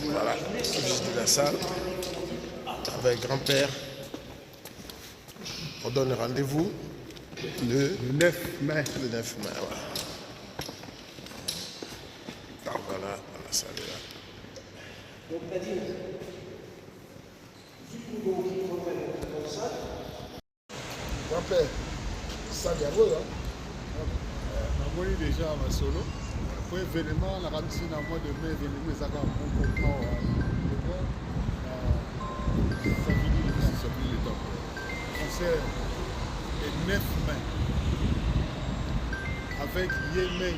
Voilà, je de la salle avec grand-père. On donne rendez-vous le 9 mai. Le 9 mai, voilà. Alors voilà, la salle est là. Donc Nadine, vu que nous avons comme ça. Grand-père, ça vient vous, hein? On a déjà un solo. Pour événement, on a réussi dans le mois de mai, événement, ça va complètement. Ça finit le temps. Concert le 9 mai avec Yémen,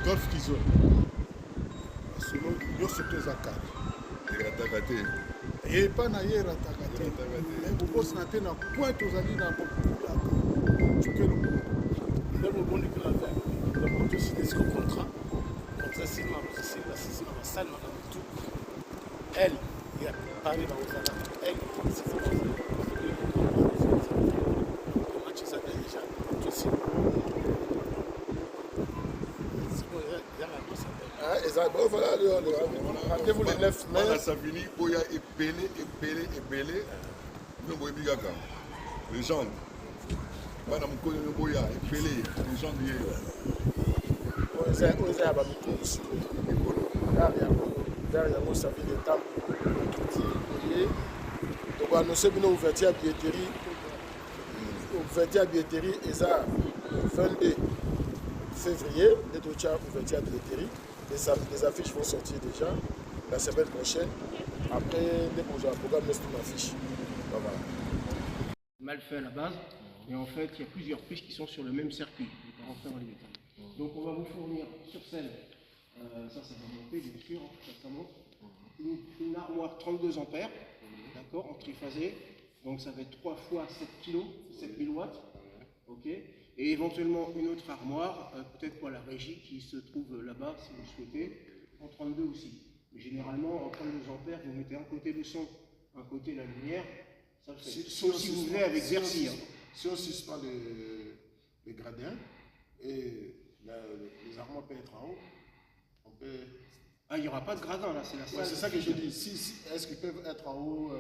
Golf Kizo. Solo, yo surtout Zakar. Et pas na yera takate. Vous pouvez nater na pointe aux amis dans beaucoup. Tu peux le le bon que la faire. Donc, tu signes ce contrat. Contrat, c'est ma salle, tout. Elle, il y a parlé dans vos salles. Elle, c'est ça. Le match, ça déjà. Tu signes. C'est bon, il y a la douce. Ah, exactement. Voilà, rendez-vous le 9 mai. Voilà, ça finit. Boya épelé. Nous, Boya Bigaka. Légende. Madame Koyo Boya, épelé. Légende. Oza ya babitu aussi. Vers yango ça vient de temps. Donc on annonce une ouverture à billetterie. Ouverture à billetterie eza 22 février. Les deux ouverture à billetterie. Les affiches vont sortir déjà la semaine prochaine. Après les programmes laisse une affiche. Voilà. Mal fait à la base. Et en fait, il y a plusieurs prises qui sont sur le même circuit. Je ne vais pas rentrer dans les détails. Donc on va vous fournir sur scène, ça va monter bien sûr, ça monte, une armoire 32 ampères, d'accord, en triphasé, donc ça va être 3 fois 7 kg, 7000 watts, ok, et éventuellement une autre armoire, peut-être pour la régie qui se trouve là-bas si vous le souhaitez, en 32 aussi. Mais généralement en 32 ampères, vous mettez un côté le son, un côté la lumière, ça le fait. Sauf si vous venez avec Bercy. Si on suspend les gradins et les armoires peuvent être en haut, on peut... Ah, il n'y aura pas de gradin là, c'est la salle. Ouais, c'est ça que je dis. Est-ce qu'ils peuvent être en haut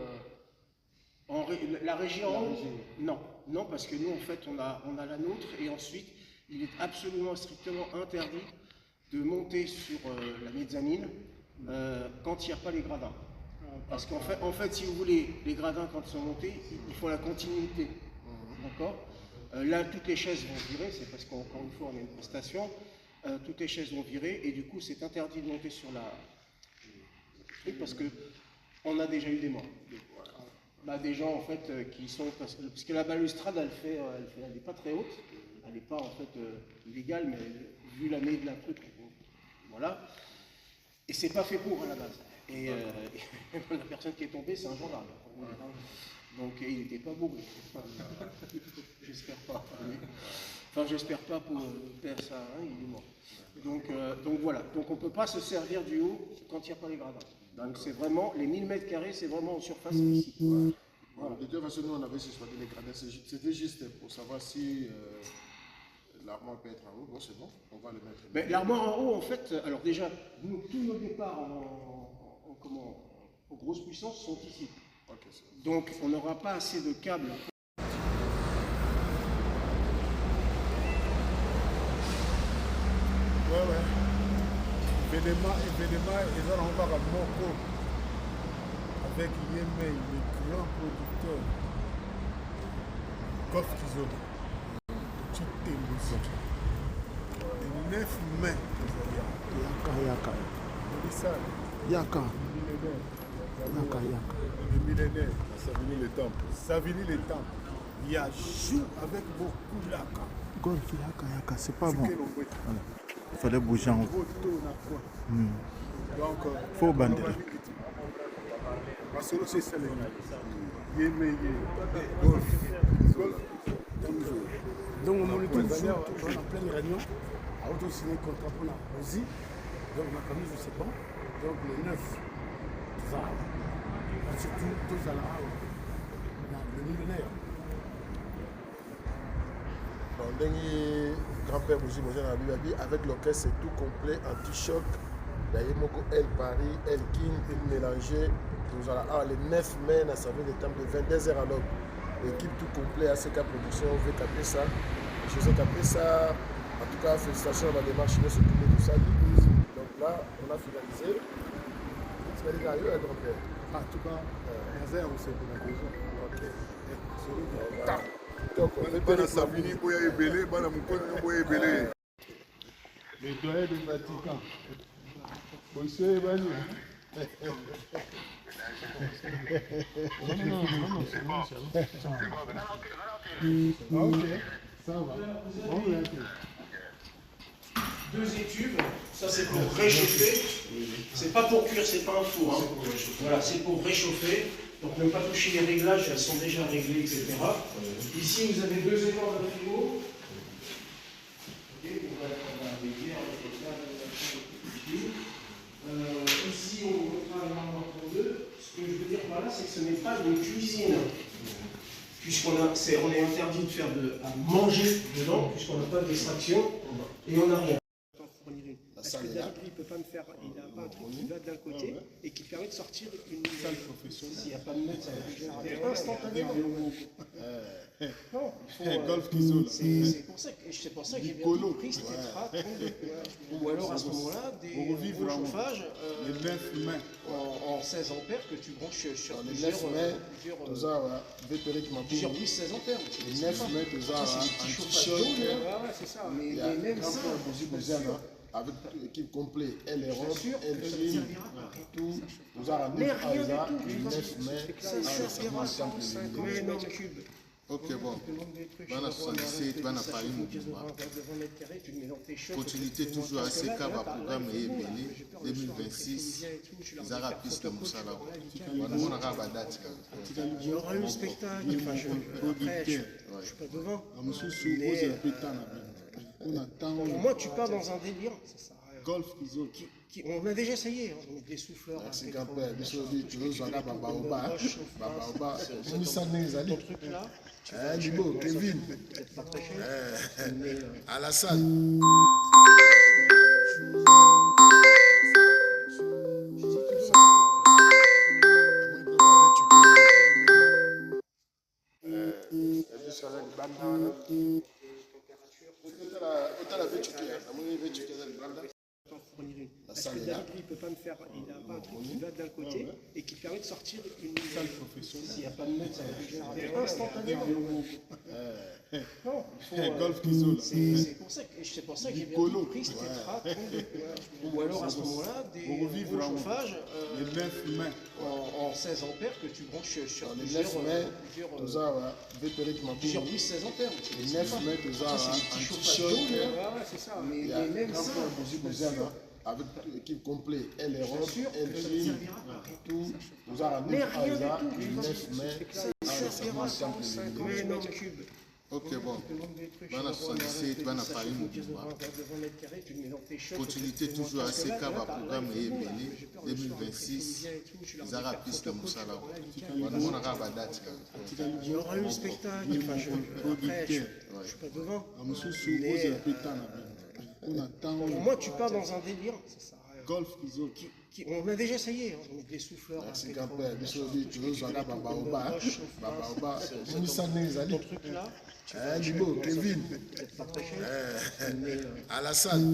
la régie en haut? Non, parce que nous en fait on a la nôtre et ensuite il est absolument strictement interdit de monter sur la mezzanine quand il n'y a pas les gradins. Parce qu'en fait, si vous voulez, les gradins quand ils sont montés, il faut la continuité. D'accord? Là, toutes les chaises vont virer, c'est parce qu'encore une fois, on a une prestation. Toutes les chaises vont virer et du coup, c'est interdit de monter sur la truc parce qu'on a déjà eu des morts. Des gens en fait qui sont. Parce que la balustrade, elle n'est pas très haute, elle n'est pas en fait illégale, mais vu l'année de la truc, voilà. Et c'est pas fait pour à la base. Et la personne qui est tombée, c'est un gendarme. Donc il n'était pas bourré. J'espère pas. Enfin, j'espère pas pour père ça, hein, il est mort. Donc voilà. Donc on ne peut pas se servir du haut quand il n'y a pas les gradins. Donc c'est vraiment, les 1000 mètres carrés, c'est vraiment en surface ici. Voilà. De toute façon, nous on avait suspendu les gradins. C'était juste pour savoir si l'armoire peut être en haut. Bon, c'est bon, on va le mettre. Mais l'armoire en haut, en fait, alors déjà, tous nos départs en grosse puissance sont ici. Okay, donc on n'aura pas assez de câbles. Ouais. Événement, ils ont encore un Moko avec Yémen, le grand producteur. Golf Kizo. Tout est musique. Le 9 mai. Yaka. Le millénaire. Savini les temples. Il y a joue avec beaucoup Yaka. Golf Yaka, c'est pas bon. Voilà. Il fallait bouger en haut. Donc, faut bander. Parce que c'est ça les Golf. Donc on est toujours en pleine réunion. A auto-signé contrat pour la Rosie. Donc ma famille, je sais pas. Donc le 9, ça. Surtout tous à le millénaire. Bon, dernier grand-père Bougie Mosé dans la Bible, avec l'orchestre, c'est tout complet, anti-choc, Moko El Paris, El King, tout mélangé. Nous allons le 9 mai, à savoir le temps de 22h à l'aube. L'équipe tout complet ACK Production, VKP ça. José Capé ça. En tout cas, félicitations à la démarche de s'occuper de ça. Donc là, on a finalisé. C'est les gars, En tout cas, Nazaire aussi pour la maison. Ok. Donc, on Bana bana Savini boya ebele, bana Mukono boya ebele. Les doyens du Vatican. Monsieur Ebani. Ok, ça va. Bon, Deux études, ça c'est pour réchauffer, c'est pas pour cuire, c'est pas un four. Hein. Voilà, c'est pour réchauffer. Donc ne pas toucher les réglages, elles sont déjà réglées, etc. Ici vous avez deux efforts de frigo. Ici on mettra un armoire pour deux. Ce que je veux dire par là, c'est que ce n'est pas une cuisine. On est interdit de faire à manger dedans, puisqu'on n'a pas d'extraction et on n'a rien. Parce que David, il ne peut pas me faire, il n'a pas un truc qui va d'un côté et qui permet de sortir une salle professionnelle. S'il n'y a pas de mètre, ça va faire instantanément. Non, golf qui c'est pour ça que j'ai bien compris, c'était 32. Ou alors à ce moment-là, des chauffages le 9 mai en 16 ampères que tu branches sur le 9 mai, plusieurs prises 16 ampères. Le 9 mai, tu as un petit chauffage d'eau, c'est ça. Mais même ça, avec l'équipe complète, elle est rose, sûr, elle filme, tout. Nous avons mais rien du tout. le 9 mai, Ça servira 150 mètres cubes. Ok, bon. Bana 77, Bana Paris, continuité toujours à CK, programme EBL 2026, ils ont piste de Moussala. On a un date. Il y aura eu un spectacle, après, je ne suis pas devant. Pour moi, tu pars dans un délire. golf On a déjà essayé, on met des souffleurs. C'est qu'après, tu veux jouer à Babaoba. Ton truc là, Kevin, peut-être pas très cher. à la salle. Parce que David, il ne peut pas me faire, il n'a pas un truc qui va d'un côté et qui permet de sortir une salle professionnelle. S'il n'y a pas de mètre, ça va faire instantanément. Non, golf qui c'est pour ça que j'ai bien compris, c'était 32. Ou alors à ce moment-là, des chauffages le 9 mai en 16 ampères que tu branches sur Le 9 mai, nous avons plusieurs prises 16 ampères. Le 9 mai, nous avons C'est des petits chauffages d'eau, c'est ça. Mais même ça, avec l'équipe complète, elle est rose, elle ça filme, servira pas. tout. Nous avons Mais rien du tout. le 9 mai, Ça servira 150 mètres cubes. Ok, bon. Bana 77, Bana Paris, continuité toujours à CK, programme EBL 2026, ils ont piste de Moussala. On a un date. Il y aura eu un spectacle, après, je ne suis pas devant. Pour moi, tu pars dans un délire. golf On a déjà essayé, on met des souffleurs. c'est qu'après, tu veux jouer à Babaoba. Ton truc là, Kevin, peut-être pas très cher. à la salle.